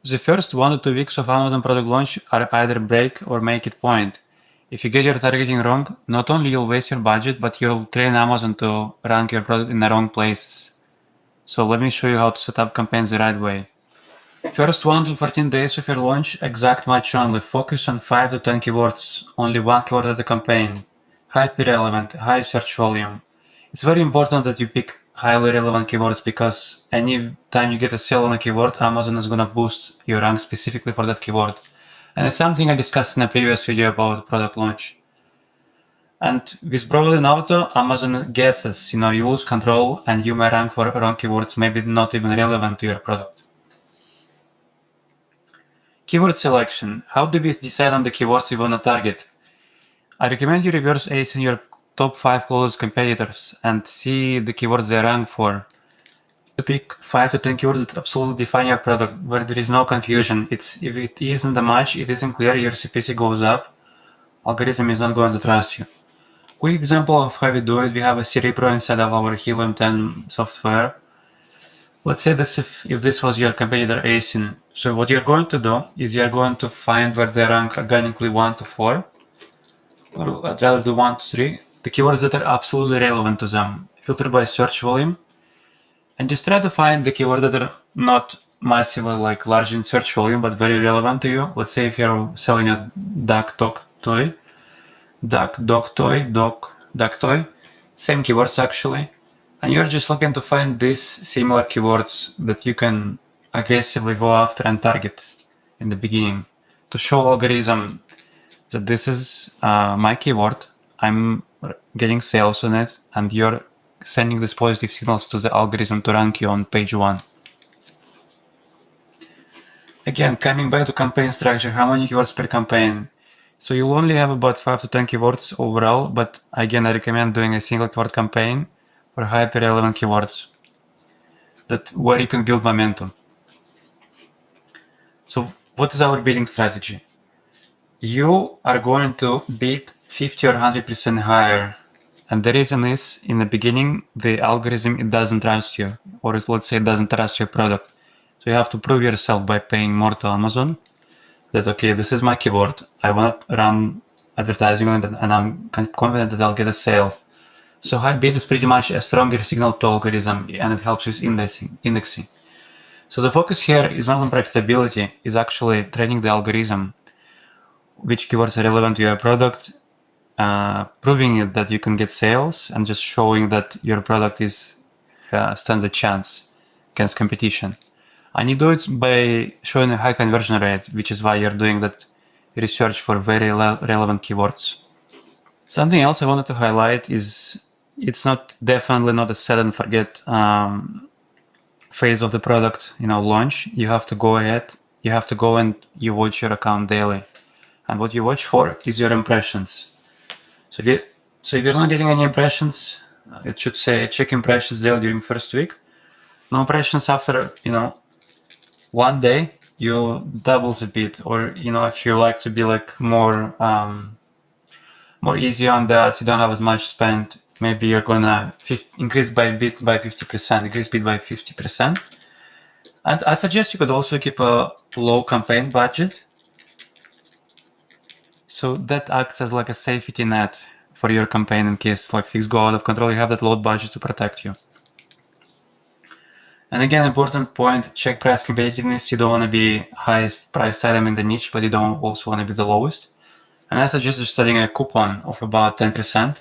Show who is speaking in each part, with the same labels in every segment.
Speaker 1: The first 1 to 2 weeks of Amazon product launch are either break or make it point. If you get your targeting wrong, not only you'll waste your budget, but you'll train Amazon to rank your product in the wrong places. So let me show you how to set up campaigns the right way. First 1 to 14 days of your launch, exact match only. Focus on 5 to 10 keywords, only 1 keyword at a campaign. Hyper relevant, high search volume. It's very important that you pick highly relevant keywords because any time you get a sale on a keyword, Amazon is gonna boost your rank specifically for that keyword. And it's something I discussed in a previous video about product launch. And with Broad and Auto, Amazon guesses, you lose control and you may rank for wrong keywords, maybe not even relevant to your product. Keyword selection. How do we decide on the keywords we want to target? I recommend you reverse ace in your top 5 closest competitors and see the keywords they rank for. To pick 5 to 10 keywords that absolutely define your product, where there is no confusion. If it isn't a match, it isn't clear, your CPC goes up, algorithm is not going to trust you. Quick example of how we do it, we have a Cerebro inside of our Helium 10 software. Let's say this if this was your competitor ASIN. So what you're going to do is you're going to find where they rank organically 1 to 4, or I'd rather do 1 to 3, the keywords that are absolutely relevant to them. Filter by search volume, and just try to find the keywords that are not massively large in search volume, but very relevant to you. Let's say if you're selling a duck toy, same keywords actually, and you're just looking to find these similar keywords that you can aggressively go after and target in the beginning to show algorithm that this is my keyword, I'm getting sales on it, and you're sending these positive signals to the algorithm to rank you on page 1. Again, coming back to campaign structure, how many keywords per campaign? So you'll only have about 5 to 10 keywords overall, but again, I recommend doing a single keyword campaign for hyper relevant keywords where you can build momentum. So what is our bidding strategy? You are going to bid 50 or 100% higher. And the reason is, in the beginning, the algorithm, it doesn't trust you, or let's say it doesn't trust your product. So you have to prove yourself by paying more to Amazon that, okay, this is my keyword, I want to run advertising on it, and I'm confident that I'll get a sale. So high bid is pretty much a stronger signal to algorithm, and it helps with indexing. So the focus here is not on profitability, it's actually training the algorithm, which keywords are relevant to your product, proving it that you can get sales, and just showing that your product stands a chance against competition. And you do it by showing a high conversion rate, which is why you're doing that research for very relevant keywords. Something else I wanted to highlight is it's definitely not a set and forget phase of the product, launch. You have to go ahead, you have to go and you watch your account daily. And what you watch for is your impressions. So if you're not getting any impressions, it should say check impressions daily during first week. No impressions after, 1 day, you double the bid. Or, if you like to be more easy on that, you don't have as much spend, maybe you're gonna increase bid by 50%. And I suggest you could also keep a low campaign budget. So that acts as like a safety net for your campaign in case things go out of control. You have that low budget to protect you. And again, important point, check price competitiveness. You don't want to be highest priced item in the niche, but you don't also want to be the lowest. And I suggest just studying a coupon of about 10%.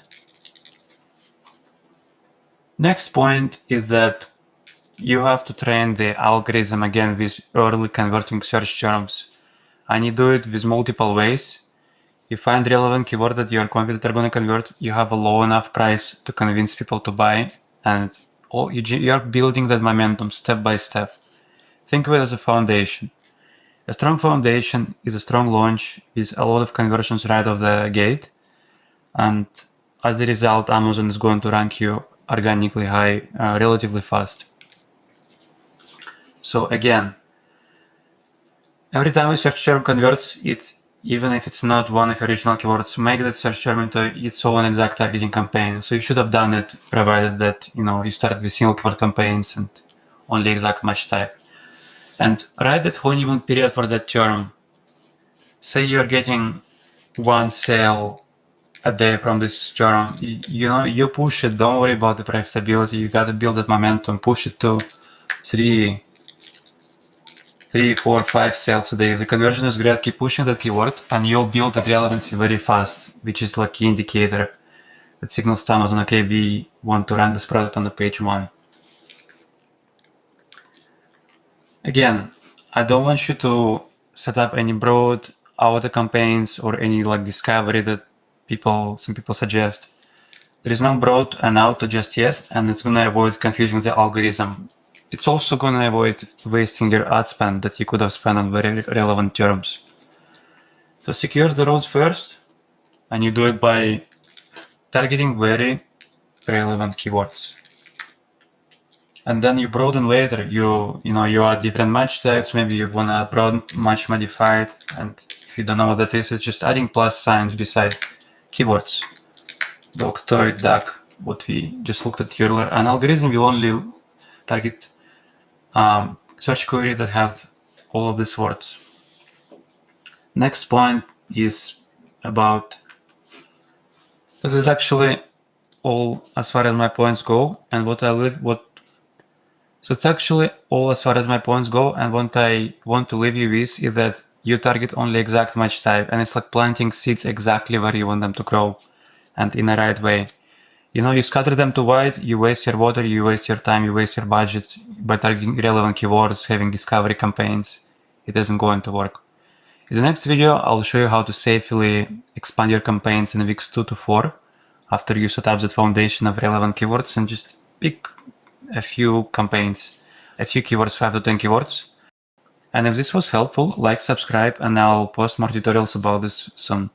Speaker 1: Next point is that you have to train the algorithm again with early converting search terms. And you do it with multiple ways. You find relevant keyword that you're confident are going to convert. You have a low enough price to convince people to buy, and you're building that momentum step by step. Think of it as a foundation. A strong foundation is a strong launch with a lot of conversions right off the gate, and as a result, Amazon is going to rank you organically high relatively fast. So again, every time a search term converts, even if it's not one of your original keywords, make that search term into its own exact targeting campaign. So you should have done it, provided that you started with single keyword campaigns and only exact match type. and write that honeymoon period for that term. Say you're getting 1 sale a day from this term. You push it, don't worry about the profitability. You gotta build that momentum, push it to 3, 4, 5 sales a day. If the conversion is great, keep pushing that keyword and you'll build that relevancy very fast, which is like key indicator that signals to Amazon, okay, we want to run this product on the page 1. Again, I don't want you to set up any broad auto campaigns or any like discovery that some people suggest. There is no broad and auto just yet, and it's gonna avoid confusing the algorithm. It's also gonna avoid wasting your ad spend that you could have spent on very relevant terms. So secure the roles first, and you do it by targeting very relevant keywords. And then you broaden later. You add different match tags. Maybe you wanna broaden match modified, and if you don't know what that is, it's just adding plus signs beside keywords. Dog, toy, duck, what we just looked at earlier. An algorithm will only target search queries that have all of these words. Next point is about, this is actually all as far as my points go, and so it's actually all as far as my points go, and what I want to leave you with is that you target only exact match type, and it's like planting seeds exactly where you want them to grow, and in the right way. You scatter them too wide, you waste your water, you waste your time, you waste your budget by targeting irrelevant keywords, having discovery campaigns. It isn't going to work. In the next video, I'll show you how to safely expand your campaigns in weeks 2 to 4 after you set up that foundation of relevant keywords, and just pick a few campaigns, a few keywords, 5 to 10 keywords. And if this was helpful, like, subscribe, and I'll post more tutorials about this soon.